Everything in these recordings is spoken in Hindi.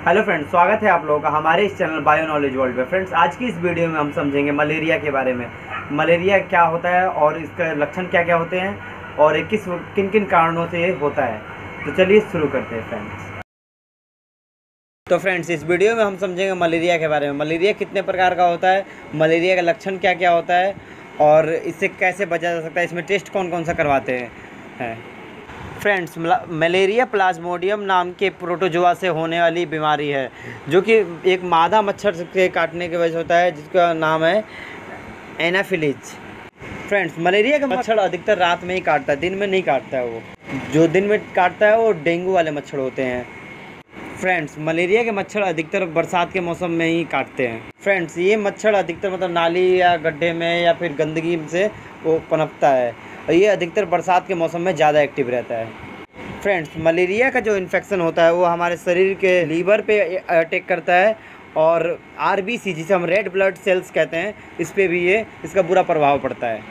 हेलो फ्रेंड्स, स्वागत है आप लोगों का हमारे इस चैनल बायो नॉलेज वर्ल्ड पे। फ्रेंड्स, आज की इस वीडियो में हम समझेंगे मलेरिया के बारे में। मलेरिया क्या होता है और इसके लक्षण क्या क्या होते हैं और ये किन किन कारणों से ये होता है। तो चलिए शुरू करते हैं फ्रेंड्स, इस वीडियो में हम समझेंगे मलेरिया के बारे में। मलेरिया कितने प्रकार का होता है, मलेरिया का लक्षण क्या क्या होता है और इससे कैसे बचा जा सकता है, इसमें टेस्ट कौन कौन सा करवाते हैं। फ्रेंड्स, मलेरिया प्लाज्मोडियम नाम के प्रोटोजोआ से होने वाली बीमारी है, जो कि एक मादा मच्छर के काटने की वजह से होता है, जिसका नाम है एनाफिलीज। फ्रेंड्स, मलेरिया का मच्छर अधिकतर रात में ही काटता है, दिन में नहीं काटता है। वो जो दिन में काटता है वो डेंगू वाले मच्छर होते हैं। फ्रेंड्स, मलेरिया के मच्छर अधिकतर बरसात के मौसम में ही काटते हैं। फ्रेंड्स, ये मच्छर अधिकतर मतलब नाली या गड्ढे में या फिर गंदगी से वो पनपता है और ये अधिकतर बरसात के मौसम में ज़्यादा एक्टिव रहता है। फ्रेंड्स, मलेरिया का जो इन्फेक्शन होता है वो हमारे शरीर के लीवर पे अटैक करता है और आरबीसी, जिसे हम रेड ब्लड सेल्स कहते हैं, इस पर भी इसका बुरा प्रभाव पड़ता है।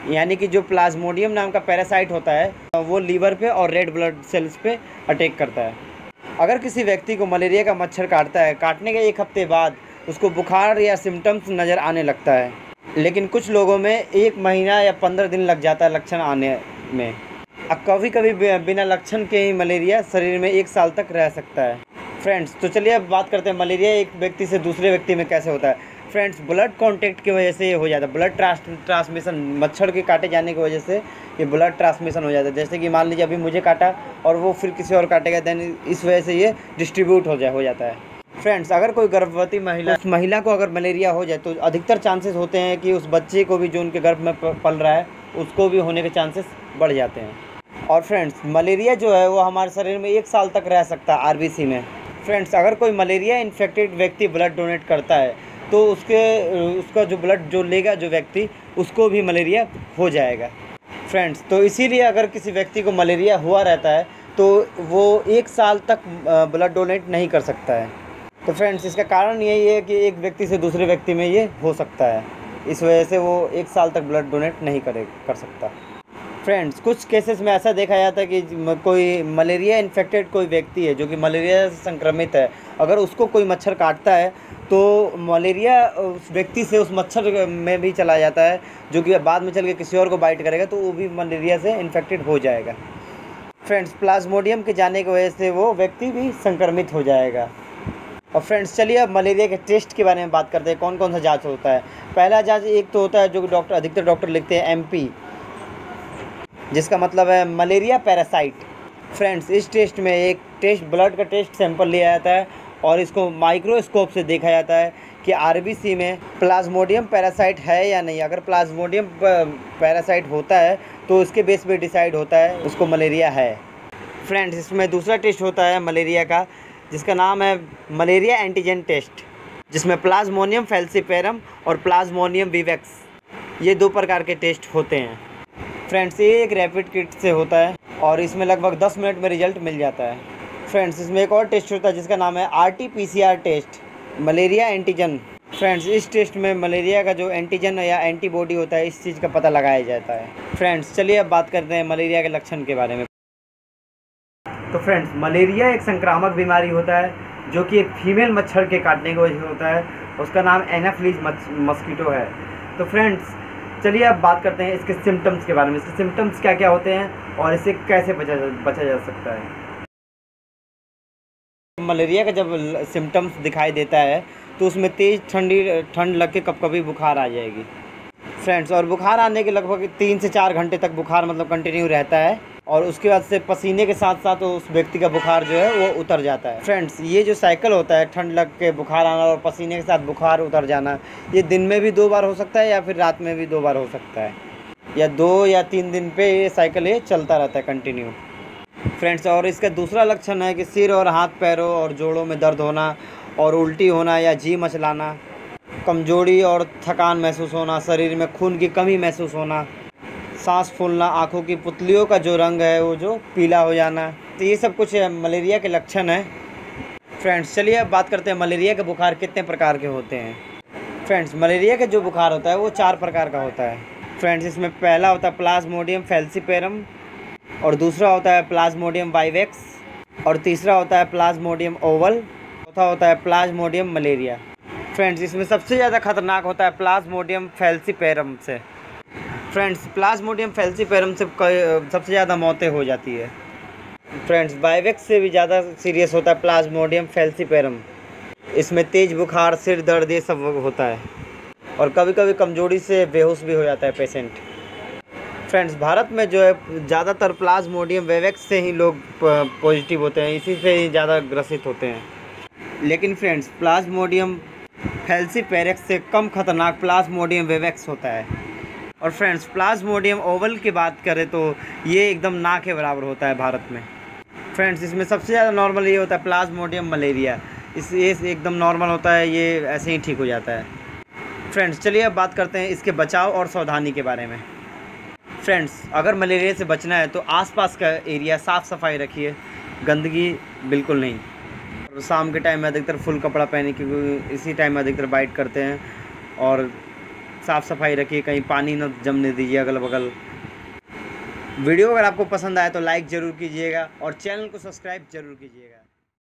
यानी कि जो प्लाज्मोडियम नाम का पैरासाइट होता है वो लीवर पे और रेड ब्लड सेल्स पे अटैक करता है। अगर किसी व्यक्ति को मलेरिया का मच्छर काटता है, काटने के 1 हफ्ते बाद उसको बुखार या सिम्टम्स नज़र आने लगता है, लेकिन कुछ लोगों में 1 महीना या 15 दिन लग जाता है लक्षण आने में। कभी कभी बिना लक्षण के ही मलेरिया शरीर में 1 साल तक रह सकता है। फ्रेंड्स, तो चलिए अब बात करते हैं मलेरिया एक व्यक्ति से दूसरे व्यक्ति में कैसे होता है। फ्रेंड्स, ब्लड कांटेक्ट की वजह से ये हो जाता है। ब्लड ट्रांसमिशन, मच्छर के काटे जाने की वजह से ये ब्लड ट्रांसमिशन हो जाता है। जैसे कि मान लीजिए अभी मुझे काटा और वो फिर किसी और काटेगा, देन इस वजह से ये डिस्ट्रीब्यूट हो जाता है। फ्रेंड्स, अगर कोई गर्भवती महिला उस महिला को अगर मलेरिया हो जाए तो अधिकतर चांसेस होते हैं कि उस बच्चे को भी जो उनके गर्भ में पल रहा है उसको भी होने के चांसेस बढ़ जाते हैं। और फ्रेंड्स, मलेरिया जो है वो हमारे शरीर में 1 साल तक रह सकता है आरबीसी में। फ्रेंड्स, अगर कोई मलेरिया इन्फेक्टेड व्यक्ति ब्लड डोनेट करता है तो उसका जो ब्लड जो लेगा जो व्यक्ति, उसको भी मलेरिया हो जाएगा। फ्रेंड्स, तो इसीलिए अगर किसी व्यक्ति को मलेरिया हुआ रहता है तो वो 1 साल तक ब्लड डोनेट नहीं कर सकता है। तो फ्रेंड्स, इसका कारण यही है कि एक व्यक्ति से दूसरे व्यक्ति में ये हो सकता है, इस वजह से वो 1 साल तक ब्लड डोनेट नहीं कर सकता। फ्रेंड्स, कुछ केसेस में ऐसा देखा जाता है कि कोई मलेरिया इन्फेक्टेड कोई व्यक्ति है जो कि मलेरिया से संक्रमित है, अगर उसको कोई मच्छर काटता है तो मलेरिया उस व्यक्ति से उस मच्छर में भी चला जाता है, जो कि बाद में चल के किसी और को बाइट करेगा तो वो भी मलेरिया से इन्फेक्टेड हो जाएगा। फ्रेंड्स, प्लाज्मोडियम के जाने की वजह से वो व्यक्ति भी संक्रमित हो जाएगा। और फ्रेंड्स, चलिए अब मलेरिया के टेस्ट के बारे में बात करते हैं, कौन कौन सा जांच होता है। पहला जांच एक तो होता है जो कि अधिकतर डॉक्टर लिखते हैं एमपी, जिसका मतलब है मलेरिया पैरासाइट। फ्रेंड्स, इस टेस्ट में एक टेस्ट ब्लड का टेस्ट सैंपल लिया जाता है और इसको माइक्रोस्कोप से देखा जाता है कि आरबीसी में प्लाज्मोडियम पैरासाइट है या नहीं। अगर प्लाज्मोडियम पैरासाइट होता है तो इसके बेस पे डिसाइड होता है उसको मलेरिया है। फ्रेंड्स, इसमें दूसरा टेस्ट होता है मलेरिया का, जिसका नाम है मलेरिया एंटीजन टेस्ट, जिसमें प्लाज्मोडियम फैल्सिपेरम और प्लाज्मोडियम विवेक्स, ये 2 प्रकार के टेस्ट होते हैं। फ्रेंड्स, ये एक रैपिड किट से होता है और इसमें लगभग 10 मिनट में रिजल्ट मिल जाता है। फ्रेंड्स, इसमें एक और टेस्ट होता है जिसका नाम है RT-PCR test, malaria antigen. Friends, इस टेस्ट में मलेरिया का जो एंटीजन या एंटीबॉडी होता है, इस चीज़ का पता लगाया जाता है। फ्रेंड्स, चलिए अब बात करते हैं मलेरिया के लक्षण के बारे में। तो फ्रेंड्स, मलेरिया एक संक्रामक बीमारी होता है जो कि एक फीमेल मच्छर के काटने की वजह से होता है। उसका नाम एनाफिलीज मस्कीटो है। तो फ्रेंड्स, चलिए अब बात करते हैं इसके सिम्टम्स के बारे में। इसके सिम्टम्स क्या क्या होते हैं और इससे कैसे बचा जा सकता है। मलेरिया का जब सिम्टम्स दिखाई देता है तो उसमें तेज़ ठंड लग के कभी बुखार आ जाएगी। फ्रेंड्स, और बुखार आने के लगभग 3 से 4 घंटे तक बुखार मतलब कंटिन्यू रहता है और उसके बाद से पसीने के साथ साथ उस व्यक्ति का बुखार जो है वो उतर जाता है। फ्रेंड्स, ये जो साइकिल होता है, ठंड लग के बुखार आना और पसीने के साथ बुखार उतर जाना, ये दिन में भी 2 बार हो सकता है या फिर रात में भी 2 बार हो सकता है, या 2 या 3 दिन पे ये साइकिल ये चलता रहता है कंटिन्यू। फ्रेंड्स, और इसका दूसरा लक्षण है कि सिर और हाथ पैरों और जोड़ों में दर्द होना और उल्टी होना या जी मचलाना, कमजोरी और थकान महसूस होना, शरीर में खून की कमी महसूस होना, सांस फूलना, आँखों की पुतलियों का जो रंग है वो जो पीला हो जाना। तो ये सब कुछ मलेरिया के लक्षण हैं। फ्रेंड्स, चलिए अब बात करते हैं मलेरिया के बुखार कितने प्रकार के होते हैं। फ्रेंड्स, मलेरिया का जो बुखार होता है वो 4 प्रकार का होता है। फ्रेंड्स, इसमें पहला होता है प्लाज्मोडियम फैल्सिपेरम और दूसरा होता है प्लाज्मोडियम वाइवेक्स और तीसरा होता है प्लाज्मोडियम ओवल चौथा होता है प्लाज्मोडियम मलेरिया। फ्रेंड्स, इसमें सबसे ज़्यादा खतरनाक होता है प्लाज्मोडियम फैल्सीपेरम से। फ्रेंड्स, प्लाज्मोडियम फैल्सीपेरम से सबसे ज़्यादा मौतें हो जाती है। फ्रेंड्स, वाइवेक्स से भी ज़्यादा सीरियस होता है प्लाज्मोडियम फैल्सीपेरम। इसमें तेज़ बुखार, सिर दर्द, ये सब होता है और कभी कभी कमजोरी से बेहोश भी हो जाता है पेशेंट। फ्रेंड्स, भारत में जो है ज़्यादातर प्लाज्मोडियम वेवेक्स से ही लोग पॉजिटिव होते हैं, इसी से ही ज़्यादा ग्रसित होते हैं। लेकिन फ्रेंड्स, प्लाज्मोडियम फैल्सीपेरम से कम खतरनाक प्लाज्मोडियम वेवेक्स होता है। और फ्रेंड्स, प्लाज्मोडियम ओवल की बात करें तो ये एकदम ना के बराबर होता है भारत में। फ्रेंड्स, इसमें सबसे ज़्यादा नॉर्मल ये होता है प्लाज्मोडियम मलेरिया। ये एकदम नॉर्मल होता है, ये ऐसे ही ठीक हो जाता है। फ्रेंड्स, चलिए अब बात करते हैं इसके बचाव और सावधानी के बारे में। फ्रेंड्स, अगर मलेरिया से बचना है तो आसपास का एरिया साफ़ सफाई रखिए, गंदगी बिल्कुल नहीं। और शाम के टाइम में अधिकतर फुल कपड़ा पहने, क्योंकि इसी टाइम में अधिकतर बाइट करते हैं। और साफ़ सफाई रखिए, कहीं पानी न जमने दीजिए अगल बगल। वीडियो अगर आपको पसंद आए तो लाइक ज़रूर कीजिएगा और चैनल को सब्सक्राइब ज़रूर कीजिएगा।